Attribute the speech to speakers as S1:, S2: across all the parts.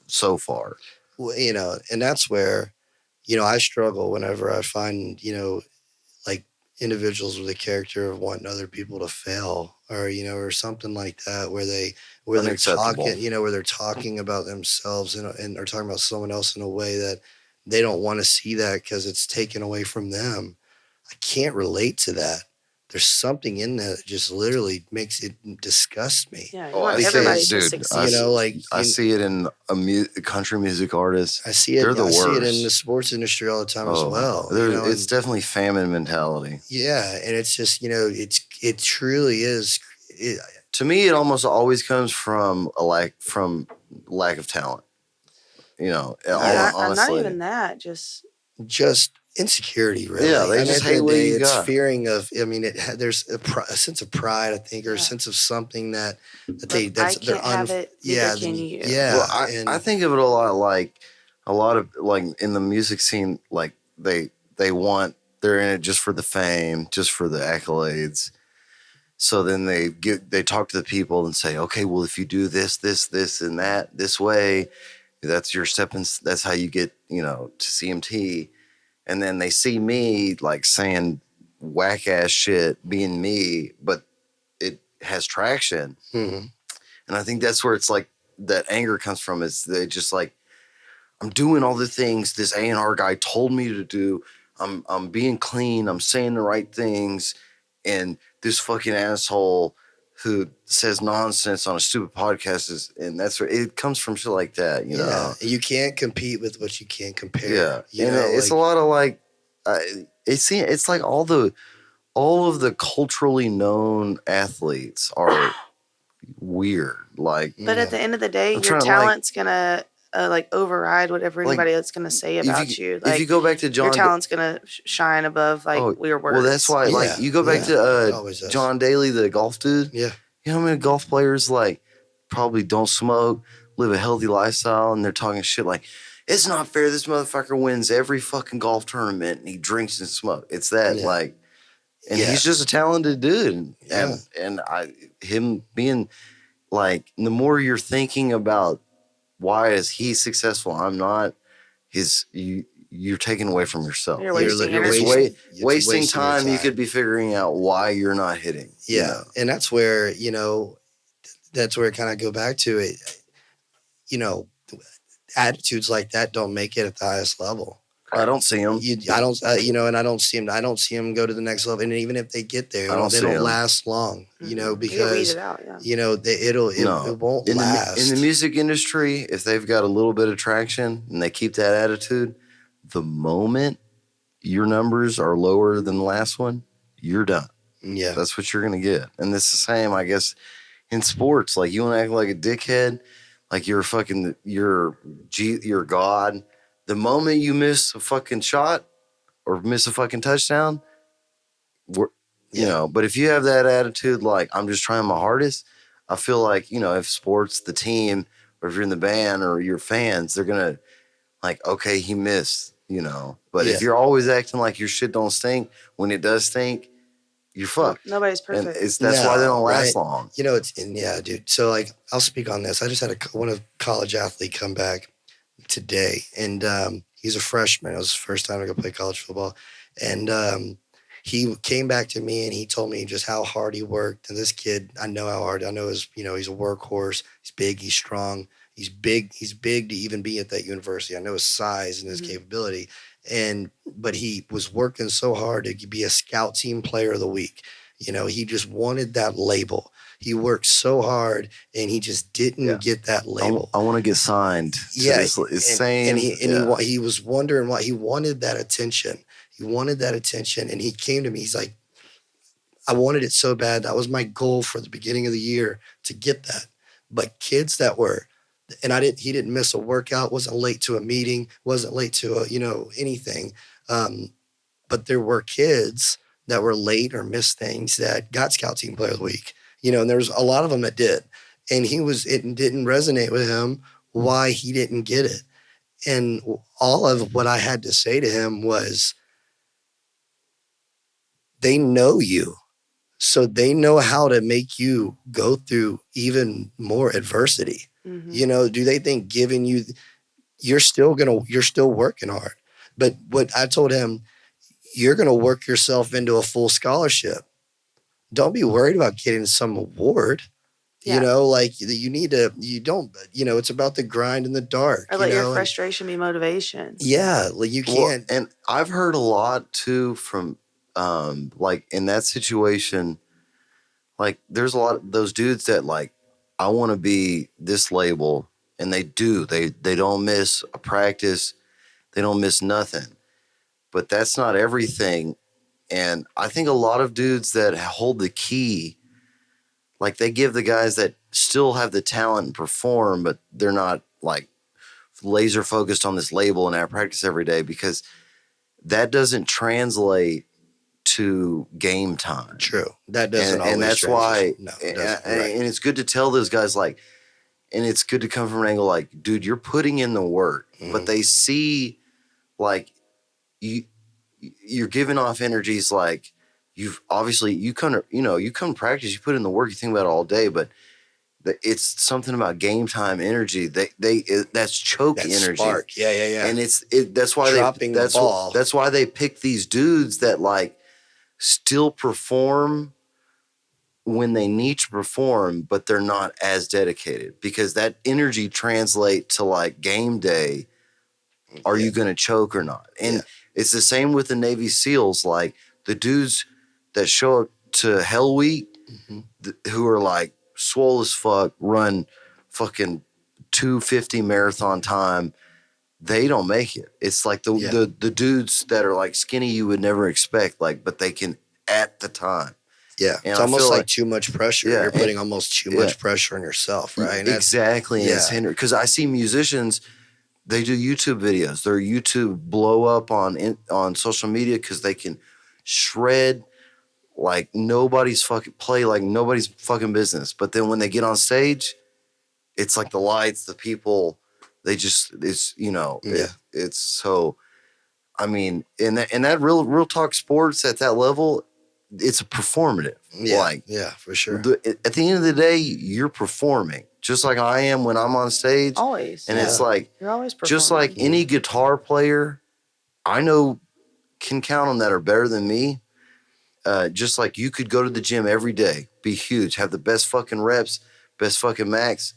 S1: so far.
S2: Well, and that's where, I struggle whenever I find, like individuals with a character of wanting other people to fail, or or something like that, where they're
S1: Unacceptable.
S2: talking, where they're talking about themselves, and are talking about someone else in a way that they don't want to see that because it's taken away from them. I can't relate to that. There's something in that just literally makes it disgust me.
S3: Yeah, you
S1: Oh, I
S3: want
S1: see
S3: everybody
S1: it,
S3: to
S1: dude.
S3: succeed.
S2: Like
S1: I see it in country music artists.
S2: I see
S1: They're
S2: it.
S1: the
S2: I see it in the
S1: worst.
S2: sports industry all the time as
S1: Oh,
S2: well.
S1: it's definitely famine mentality.
S2: Yeah, and it's just it truly is.
S1: To me, it almost always comes from lack of talent.
S3: Not
S1: Honestly.
S3: even that.
S2: Just insecurity, really.
S1: Yeah, they
S2: I mean,
S1: just
S2: at the
S1: hate
S2: end of
S1: what
S2: the day,
S1: you
S2: it's
S1: got.
S2: fearing of. I mean, there's a sense of pride, I think, or a sense of something that they
S3: I
S2: that's they're
S3: can't have it. Neither can you.
S2: yeah.
S1: Well, I think of it a lot of like in the music scene, like they're in it just for the fame, just for the accolades. So then they talk to the people and say, okay, well, if you do this, this, this, and that this way, that's your stepping. That's how you get to CMT. And then they see me like saying whack ass shit, being me, but it has traction.
S2: Mm-hmm.
S1: And I think that's where it's like that anger comes from. Is they just like, I'm doing all the things this A&R guy told me to do. I'm being clean. I'm saying the right things, and this fucking asshole who says nonsense on a stupid podcast and that's where it comes from. Shit like that, you know.
S2: You can't compete with what you can't compare.
S1: Yeah, it's a lot of like, it's like all of the culturally known athletes are weird. Like,
S3: But at the end of the day,
S1: I'm
S3: your
S1: trying to,
S3: talent's gonna override whatever
S1: like,
S3: anybody else gonna say about you.
S1: if you go back to
S3: your
S1: John,
S3: talent's gonna shine above your words.
S1: well, that's why. Like, you go back to John Daly, the golf dude.
S2: Yeah,
S1: you know how many golf players like probably don't smoke, live a healthy lifestyle, and they're talking shit like, it's not fair. This motherfucker wins every fucking golf tournament and he drinks and smokes. It's that like, and he's just a talented dude. And him being like, the more you're thinking about why is he successful, I'm not, you're taking away from yourself.
S3: You're wasting
S1: wasting time. You could be figuring out why you're not hitting.
S2: Yeah, and that's where it kind of go back to it. Attitudes like that don't make it at the highest level.
S1: I don't see them.
S2: I don't, and I don't see them. I don't see them go to the next level. And even if they get there, they don't last long. Because it won't last.
S1: In the music industry, if they've got a little bit of traction and they keep that attitude, the moment your numbers are lower than the last one, you're done.
S2: Yeah,
S1: that's what you're gonna get. And it's the same, I guess, in sports. Like, you want to act like a dickhead, like you're God. The moment you miss a fucking shot or miss a fucking touchdown, but if you have that attitude, like, I'm just trying my hardest, I feel like, if sports, the team, or if you're in the band or your fans, they're going to like, okay, he missed, But if you're always acting like your shit don't stink, when it does stink, you're fucked.
S3: Nobody's perfect.
S1: And that's why they don't last long.
S2: Dude. So, like, I'll speak on this. I just had one of college athlete come back today, and he's a freshman. It was his first time to go play college football, and he came back to me and he told me just how hard he worked. And this kid, I know how hard. I know he's a workhorse. He's big. He's strong. He's big. He's big to even be at that university. I know his size and his capability. But he was working so hard to be a scout team player of the week. He just wanted that label. He worked so hard, and he just didn't get that label.
S1: I want to get signed.
S2: He was wondering why. He wanted that attention. And he came to me. He's like, I wanted it so bad. That was my goal for the beginning of the year, to get that. But kids that were, and he didn't miss a workout, wasn't late to a meeting, wasn't late to anything. But there were kids that were late or missed things that got scout team player of the week. And there's a lot of them that did. And it didn't resonate with him why he didn't get it. And all of what I had to say to him was, they know you. So they know how to make you go through even more adversity. Mm-hmm. Do they think giving you, you're still working hard. But what I told him, you're going to work yourself into a full scholarship. Don't be worried about getting some award.
S3: Yeah.
S2: Like you need to, it's about the grind in the dark.
S3: Or let your frustration be motivation.
S2: Yeah. Like you can't.
S1: And I've heard a lot too from, like in that situation, like there's a lot of those dudes that like, I want to be this label, and they do. They don't miss a practice. They don't miss nothing. But that's not everything. And I think a lot of dudes that hold the key, like they give the guys that still have the talent and perform, but they're not like laser focused on this label and at practice every day, because that doesn't translate to game time.
S2: True. That doesn't always.
S1: And that's why,
S2: no,
S1: and it's good to tell those guys, like, and it's good to come from an angle like, dude, you're putting in the work, but they see like you're giving off energies like you've obviously you come to practice, you put in the work, you think about it all day, but it's something about game time energy. That's choke
S2: that
S1: energy.
S2: Spark. Yeah.
S1: And that's why
S2: dropping the ball.
S1: That's why they pick these dudes that like still perform when they need to perform, but they're not as dedicated, because that energy translate to like game day. Are you going to choke or not? And it's the same with the Navy SEALs. Like the dudes that show up to Hell Week, who are like swole as fuck, run fucking 2:50 marathon time, they don't make it. It's like the dudes that are like skinny you would never expect, like, but they can at the time.
S2: Yeah, and it's almost like too much pressure. Yeah, you're putting almost too much pressure on yourself, right? And
S1: exactly. And it's hindered, because I see musicians, they do YouTube videos. Their YouTube blow up on social media because they can shred like nobody's fucking business. But then when they get on stage, it's like the lights, the people, it's so, I mean, in that real talk sports at that level, it's a performative.
S2: Yeah, for sure.
S1: At the end of the day, you're performing just like I am when I'm on stage.
S3: Always.
S1: And it's like,
S3: you're always performing.
S1: Just like any guitar player I know can count on that are better than me. Just like you could go to the gym every day, be huge, have the best fucking reps, best fucking max,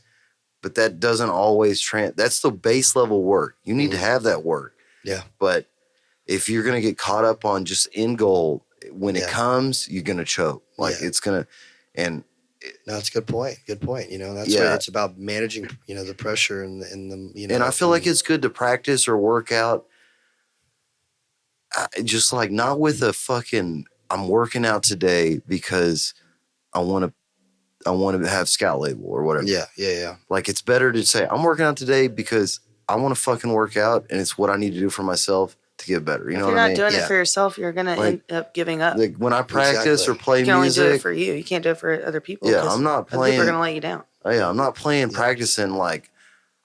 S1: but that doesn't always that's the base level work. You need to have that work.
S2: Yeah.
S1: But if you're going to get caught up on just end goal, when it comes, you're going to choke. Like it's going to, and
S2: no, it's a good point. Good point. That's what it's about, managing, the pressure and the,
S1: and I feel like it's good to practice or work out. Just like not with a fucking, I'm working out today because I want to have scout label or whatever.
S2: Yeah.
S1: Like it's better to say I'm working out today because I want to fucking work out, and it's what I need to do for myself to get better. You know what I mean?
S3: If you're not doing it for yourself, you're gonna end up giving up.
S1: Like when I practice or play music,
S3: you can only do it for you. You can't do it for other people.
S1: Yeah, I'm not playing.
S3: People are gonna let you down.
S1: Yeah, I'm not playing practicing like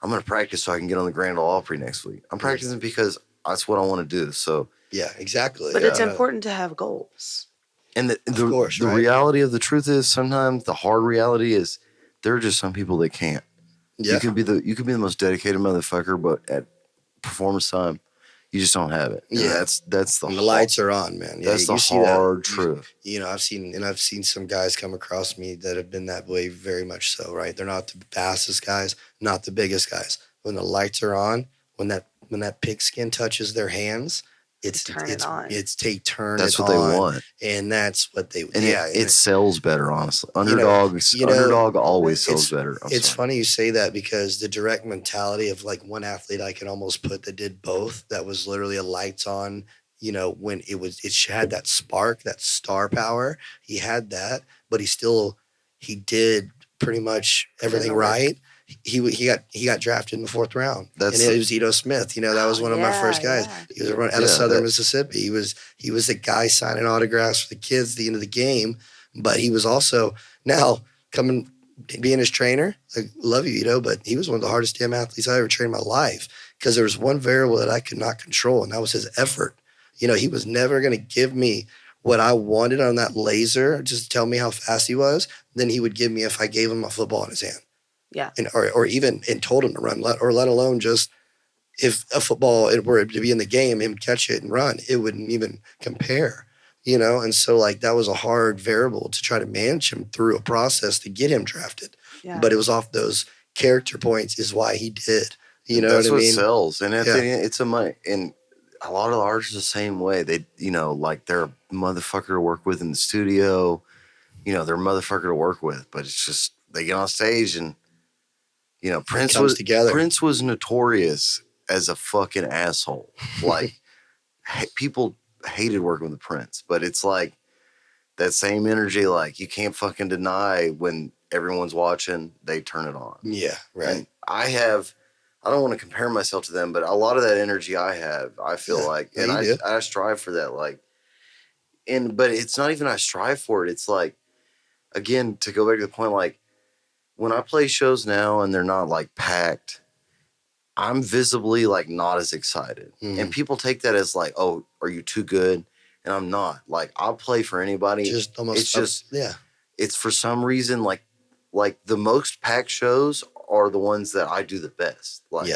S1: I'm gonna practice so I can get on the Grand Ole Opry next week. I'm practicing because that's what I want to do. So
S2: yeah, exactly.
S3: But it's important to have goals.
S1: And the reality of the truth is, sometimes the hard reality is there are just some people that can't. Yeah. You could be the most dedicated motherfucker, but at performance time, you just don't have it. And that's the
S2: lights are on, man. Yeah,
S1: that's the hard truth.
S2: I've seen some guys come across me that have been that way, very much so, right? They're not the fastest guys, not the biggest guys. When the lights are on, when that pigskin touches their hands, it's
S3: they
S2: turn
S1: that's
S2: it
S1: what
S2: on,
S1: they want,
S2: and that's what they.
S1: And it sells better, honestly. Underdog always sells better.
S2: It's funny you say that, because the direct mentality of like one athlete I can almost put that did both. That was literally a lights on. When it had that spark, that star power. He had that, but he did pretty much everything right. He got drafted in the 4th round, and it was Ito Smith. That was one of my first guys. Yeah. He was out of Southern Mississippi. He was a guy signing autographs for the kids at the end of the game, but he was also now coming being his trainer. I love you, Ito, but he was one of the hardest damn athletes I ever trained in my life, because there was one variable that I could not control, and that was his effort. He was never going to give me what I wanted on that laser, just tell me how fast he was. Then he would give me if I gave him a football in his hand.
S3: Yeah.
S2: or even and told him to run, let alone just if a football it were to be in the game, him catch it and run, it wouldn't even compare, And so like that was a hard variable to try to manage him through a process to get him drafted.
S3: Yeah.
S2: But it was off those character points is why he did. You know
S1: That's
S2: what I mean?
S1: sells, and it's a money. And a lot of the artists the same way. They, like they're a motherfucker to work with in the studio. They're a motherfucker to work with, but it's just they get on stage and Prince was notorious as a fucking asshole. Like people hated working with Prince, but it's like that same energy. Like you can't fucking deny when everyone's watching, they turn it on.
S2: Yeah, right.
S1: And I don't want to compare myself to them, but a lot of that energy I have, I feel like, and I strive for that. Like, but it's not even I strive for it. It's like, again, to go back to the point, like when I play shows now and they're not like packed, I'm visibly like not as excited. Mm-hmm. And people take that as like, oh, are you too good? And I'm not. Like, I'll play for anybody. It's for some reason, like the most packed shows are the ones that I do the best. Like,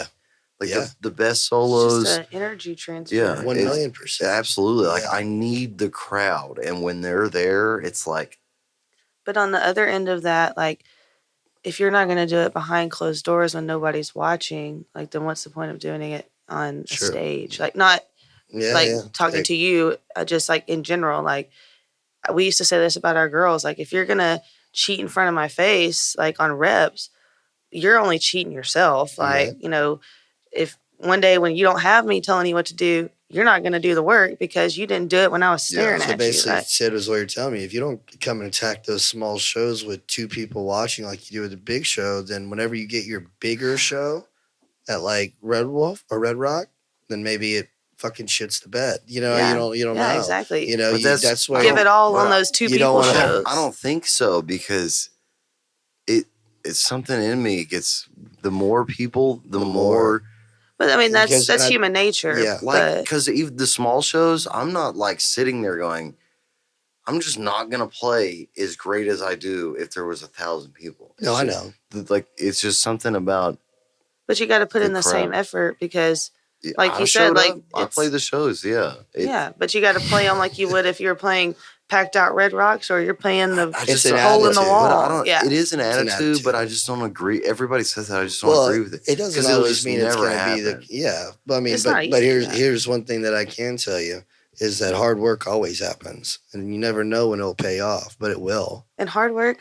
S1: the best solos.
S3: It's just an energy transfer.
S1: Yeah.
S2: 1,000,000%.
S1: Absolutely. Like, I need the crowd. And when they're there, it's like.
S3: But on the other end of that, like, if you're not going to do it behind closed doors when nobody's watching, like, then what's the point of doing it on a stage? Like, not talking to you, just like in general. Like, we used to say this about our girls. Like, if you're going to cheat in front of my face, like on reps, you're only cheating yourself. Like, if one day when you don't have me telling you what to do, you're not going to do the work because you didn't do it when I was staring at you.
S2: So basically, Sid was what you're telling me. If you don't come and attack those small shows with 2 people watching like you do with the big show, then whenever you get your bigger show at like Red Wolf or Red Rock, then maybe it fucking shits the bed. You don't know.
S3: Yeah, exactly.
S2: That's why
S3: give it all on those 2 people shows.
S1: I don't think so because it's something in me. It gets the more people, the more.
S3: But I mean, that's human nature.
S1: Yeah, like because even the small shows, I'm not like sitting there going, I'm just not gonna play as great as I do if there was 1,000 people.
S2: I know.
S1: Like it's just something about.
S3: But you got to put in the same effort because, like you said, like
S1: I play the shows. Yeah.
S3: But you got to play them like you would if you were playing packed out Red Rocks or you're playing the hole in the wall.
S1: It is an attitude, but I just don't agree. Everybody says that. I just don't agree with it.
S2: It doesn't always mean it's going to be But I mean, but here's one thing that I can tell you is that hard work always happens, and you never know when it'll pay off, but it will.
S3: And hard work,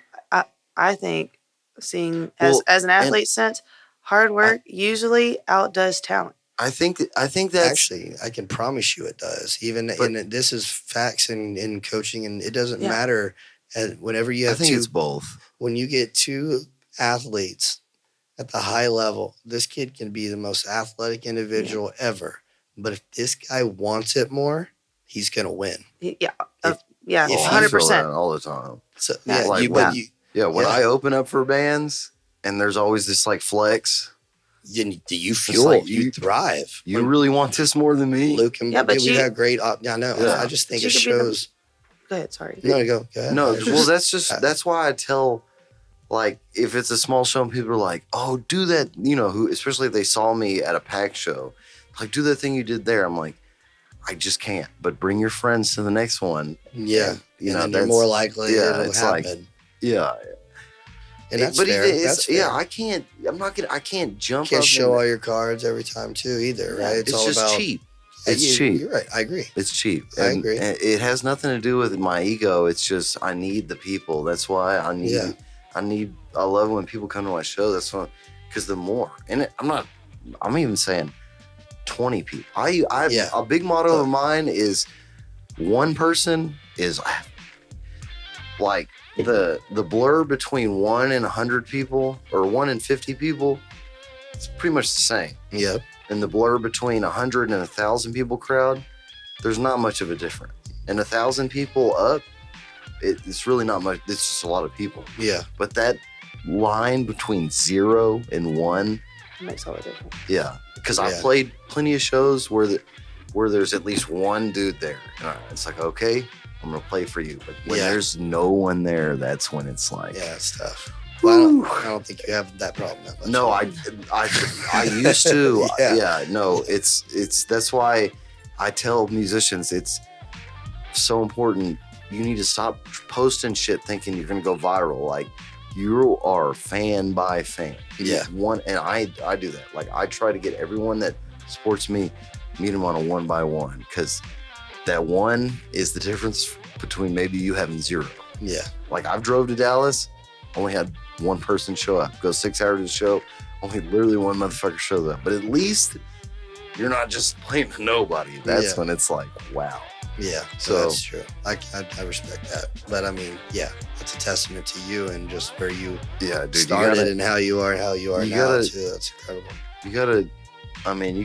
S3: I think, seeing as an athlete sense, hard work usually outdoes talent.
S1: I think that's
S2: actually, I can promise you it does. And this is facts in coaching, and it doesn't matter. And whenever you have
S1: it's both.
S2: When you get 2 athletes at the high level, this kid can be the most athletic individual ever. But if this guy wants it more, he's gonna win.
S3: 100%
S1: all the time.
S2: So
S1: when I open up for bands, and there's always this like flex.
S2: You fuel, you thrive.
S1: You really want this more than me?
S2: Luke and we have great. I know. Yeah. I just think it shows.
S3: Go ahead. Sorry.
S2: No, go ahead.
S1: No, well, that's why I tell, like, if it's a small show and people are like, oh, do that, who, especially if they saw me at a packed show, like, do that thing you did there. I'm like, I just can't. But bring your friends to the next one.
S2: Yeah. And they're more likely it'll happen.
S1: Like, yeah.
S2: And that's fair. That's fair.
S1: I can't. I can't jump.
S2: Can't show all your cards every time too, either, right?
S1: It's all just about cheap. It's cheap.
S2: You're right. I agree.
S1: It's cheap.
S2: I agree.
S1: And it has nothing to do with my ego. It's just I need the people. That's why I need. Yeah. I love when people come to my show. That's why, because the more, and I'm even saying 20 people. A big motto of mine is one person is like. The blur between 1 and 100 people or 1 and 50 people, it's pretty much the same.
S2: Yep.
S1: And the blur between 100 and 1,000 people crowd, there's not much of a difference. And 1,000 people up, it's really not much. It's just a lot of people.
S2: Yeah.
S1: But that line between 0 and 1
S3: makes all the difference.
S1: Yeah. Because I played plenty of shows where there's at least one dude there. And it's like, okay, I'm going to play for you. But when there's no one there, that's when it's like...
S2: Yeah, it's tough. Well, I don't think you have that problem that much.
S1: No, I used to. No, it's that's why I tell musicians it's so important. You need to stop posting shit thinking you're gonna go viral. Like you are fan by fan.
S2: Yeah.
S1: And I do that. Like I try to get everyone that supports me, meet them on a 1-by-1, because that one is the difference between maybe you having 0.
S2: Yeah.
S1: Like I've drove to Dallas, only had one person show up. Go 6 hours to the show, only literally one motherfucker shows up. But at least you're not just playing to nobody. That's when it's like, wow.
S2: Yeah, so that's true. I respect that. But I mean, yeah, it's a testament to you and just where you started and how you are now too. That's incredible.
S1: You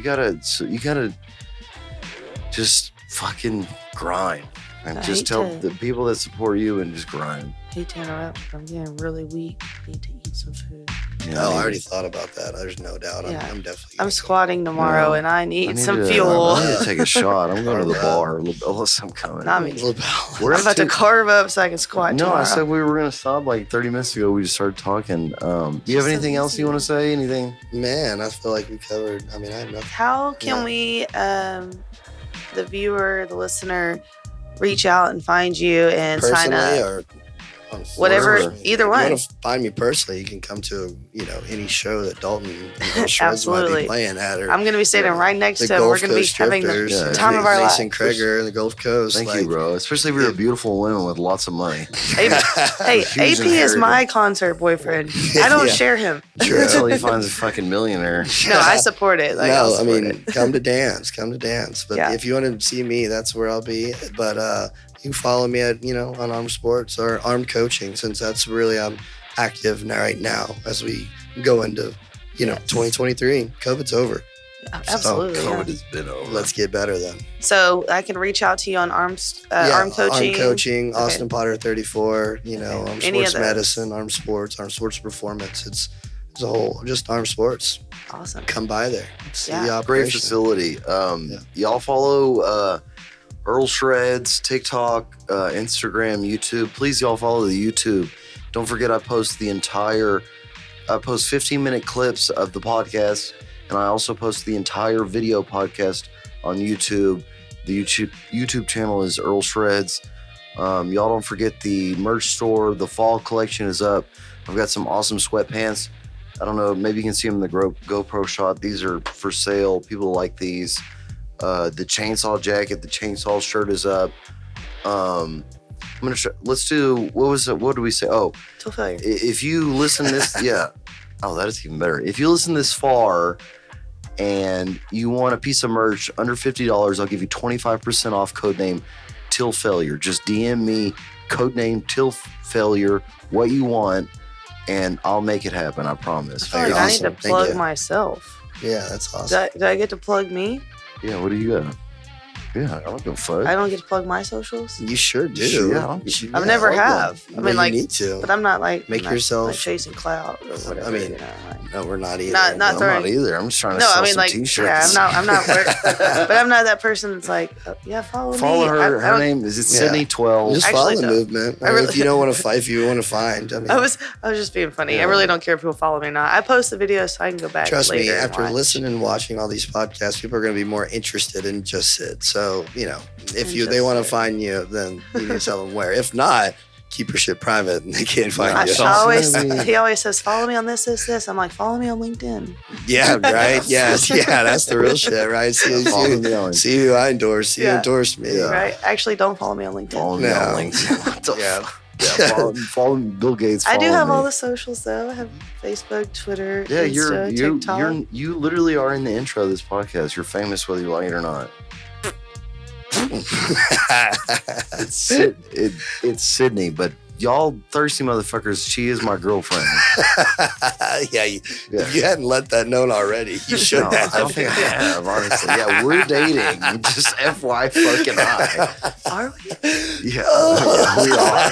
S1: gotta just fucking grind. And just tell the people that support you and just grind.
S3: I hate to interrupt, but I'm getting really weak. I need to eat some food.
S2: Yeah, I already thought about that. There's no doubt.
S3: Yeah.
S2: I'm definitely.
S3: I'm squatting tomorrow, and I need some fuel.
S1: I need to take a shot. I'm going to the bar. Unless I'm coming.
S3: Not me. I'm about to carve up so I can squat tomorrow.
S1: I said we were going to stop like 30 minutes ago. We just started talking. Do you have anything else you want to say? Anything?
S2: Man, I feel like we covered. I mean, I have nothing.
S3: How can we, the viewer, the listener, reach out and find you and sign up?
S2: Or
S3: whatever, either one.
S2: If you want to find me personally, you can come to any show that Dalton Earlshreds might be playing at. Or,
S3: I'm going to be sitting right next to him. We're going to be having the time of our lives.
S2: Mason Kreger and the Gulf Coast.
S1: Thank you, bro. Especially if you're a beautiful woman with lots of money.
S3: Hey, AP is my concert boyfriend. I don't share him.
S1: True. Until he finds a fucking millionaire.
S3: No, I support it.
S2: Come to dance. But if you want to see me, that's where I'll be. But you can follow me at, on Armed Sports or Armed Coaching, since that's really I'm active right now as we go into, 2023. COVID's over.
S3: Absolutely.
S1: So, COVID has been over.
S2: Let's get better then.
S3: So I can reach out to you on Armed Coaching.
S2: Armed Coaching, Austin Potter 34, Armed Sports Medicine, Armed Sports Performance. It's a whole, just Armed Sports.
S3: Awesome.
S2: Come by there. See the operation.
S1: Great facility. Y'all follow Earlshreds, TikTok, Instagram, YouTube. Please, y'all follow the YouTube. Don't forget, I post 15-minute clips of the podcast, and I also post the entire video podcast on YouTube. The YouTube channel is Earlshreds. Y'all don't forget the merch store. The fall collection is up. I've got some awesome sweatpants. I don't know, maybe you can see them in the GoPro shot. These are for sale. People like these. The chainsaw jacket, the chainsaw shirt is up. I'm gonna try. Let's do. What was it? What did we say? Oh,
S3: Till failure.
S1: If you listen this, Oh, that is even better. If you listen this far and you want a piece of merch under $50, I'll give you 25% off. Codename Till Failure. Just DM me codename Till Failure, what you want, and I'll make it happen. I promise.
S3: I need to plug myself.
S2: Yeah, that's awesome.
S3: Do I get to plug me?
S1: Yeah, what do you got? Yeah, I don't give a fuck.
S3: I don't get to plug my socials?
S2: You sure do.
S3: I've never have.
S2: I mean, you need to.
S3: But I'm not
S2: make yourself
S3: chasing clout or whatever.
S2: I mean, no, we're not either.
S1: I'm not either. I'm just trying to sell some t-shirts.
S3: Yeah, I'm not. But I'm not that person that's like, follow me.
S1: Follow her. Her name is Sydney 12.
S2: Just follow the movement. If you don't want to fight, if you want to find. I
S3: was just being funny. Yeah. I really don't care if people follow me or not. I post the videos so I can go back.
S2: Trust
S3: later
S2: me, after listening and watching all these podcasts, people are going to be more interested in just Sid. So if they want to find you, then you need to tell them where. If not, keep your shit private and they can't find you.
S3: He always says, follow me on this. I'm like, follow me on LinkedIn.
S2: Yeah, right. Yes. Yeah, that's the real shit, right? See who I endorse. See who endorsed me.
S3: Yeah. Right. Actually, don't follow me on LinkedIn.
S1: Follow me on LinkedIn. Follow Bill Gates.
S3: I do have all the socials though. I have Facebook, Twitter, Insta, TikTok.
S1: You literally are in the intro of this podcast. You're famous whether you like it or not. It's Sydney, but y'all thirsty motherfuckers, she is my girlfriend.
S2: If you hadn't let that known already, you should have.
S1: I don't think I have, honestly. Yeah, we're dating. Just FY fucking I.
S3: Are we?
S1: Yeah, we are.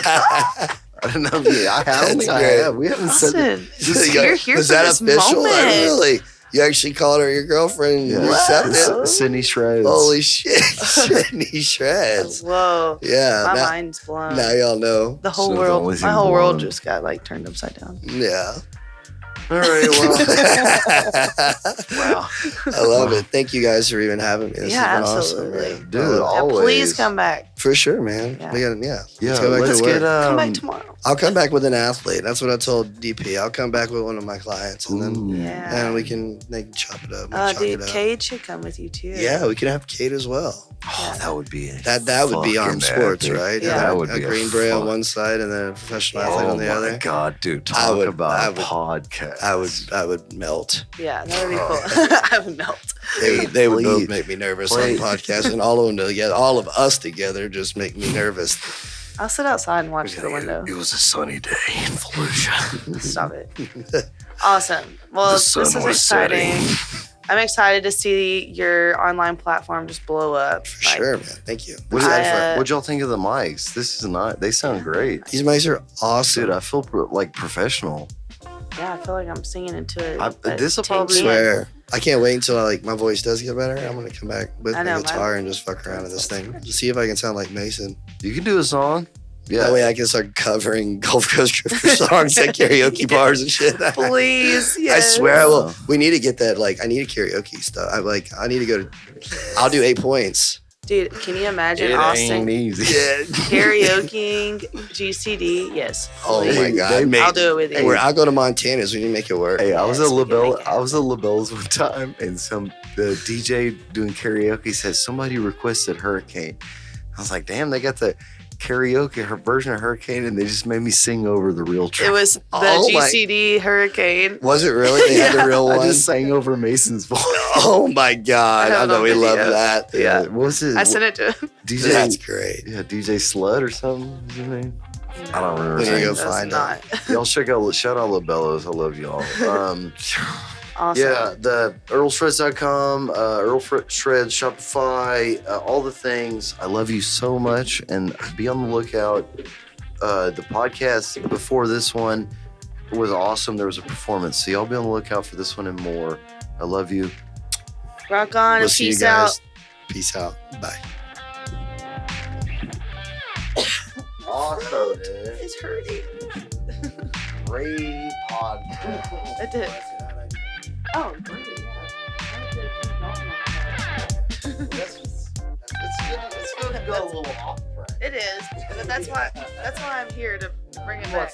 S1: I don't know. I don't think I have. We haven't said
S3: you're here
S2: was
S3: for
S2: that
S3: this
S2: official?
S3: moment.
S2: Really? You actually called her your girlfriend.
S1: Yeah.
S2: You accepted.
S1: Sydney Shreds.
S2: Holy shit. Sydney Shreds.
S3: Whoa.
S2: Yeah.
S3: My mind's blown.
S2: Now y'all know.
S3: The whole world. My whole world just got like turned upside down.
S2: Yeah.
S1: All right, well. Wow.
S2: I love it. Thank you guys for even having me. This has been
S3: absolutely.
S2: Awesome,
S1: dude, always.
S3: Please come back.
S2: For sure, man.
S3: Yeah.
S2: Let's go back to work.
S3: Come back tomorrow.
S2: I'll come back with an athlete. That's what I told DP. I'll come back with one of my clients, and then they can chop it up.
S3: Dude, Cade should come with you too.
S2: Yeah, we can have Cade as well.
S1: Oh, that would be
S2: that would be armed sports, right?
S3: Yeah,
S1: that would
S2: be a Green Beret on one side and then a professional athlete on the other.
S1: Oh my God, dude! Talk about a podcast.
S2: I would melt.
S3: Yeah, that would be cool. I would melt.
S2: They would both make me nervous on the podcast, and all of them together, all of us together, just make me nervous.
S3: I'll sit outside and watch the window.
S1: It was a sunny day in Fallujah.
S3: Stop it. Awesome. Well, this is exciting. I'm excited to see your online platform just blow up.
S2: For sure, man. Thank you.
S1: What'd y'all think of the mics? This is not. They sound great.
S2: These mics are awesome.
S1: Dude, I feel like professional.
S3: Yeah, I feel like I'm singing into it.
S2: This will probably swear. I can't wait until my voice does get better. I'm gonna come back with my guitar and just fuck around with this thing. Just see if I can sound like Mason.
S1: You can do a song. Yeah.
S2: That way I can start covering Gulf Coast Drifter songs at karaoke bars and shit.
S3: Please, yes.
S2: I swear I will. We need to get that. I need a karaoke stuff. I need to go to. I'll do 8 points.
S3: Dude, can you imagine Austin
S1: ain't easy.
S3: karaokeing GCD? Yes.
S2: Oh my God!
S3: I'll do it with you.
S2: I'll go to Montana's. We need to make it work.
S1: Hey, I was at LaBelle's one time, and the DJ doing karaoke said somebody requested Hurricane. I was like, damn, they got the karaoke, her version of Hurricane, and they just made me sing over the real track.
S3: It was the GCD Hurricane.
S2: Was it really? They had the real one?
S1: I just sang over Mason's voice.
S2: Oh my God. I know we love that.
S1: Yeah. What was it?
S3: I sent it to him.
S2: DJ. That's great.
S1: Yeah, DJ Slud or something. What's his name? I don't remember.
S2: We need to go find him.
S1: Y'all shout out LaBellows. I love y'all.
S3: Awesome.
S1: Yeah, the Earlshreds.com, Earlshreds, Shopify, all the things. I love you so much, and be on the lookout. The podcast before this one was awesome. There was a performance, so y'all be on the lookout for this one and more. I love you.
S3: Rock on and peace out.
S2: Peace out. Bye.
S1: Awesome, dude.
S3: It's hurting.
S1: Great podcast.
S3: It did. Oh, great.
S1: It's good to go a little off track.
S3: It is, but that's why I'm here to bring it back.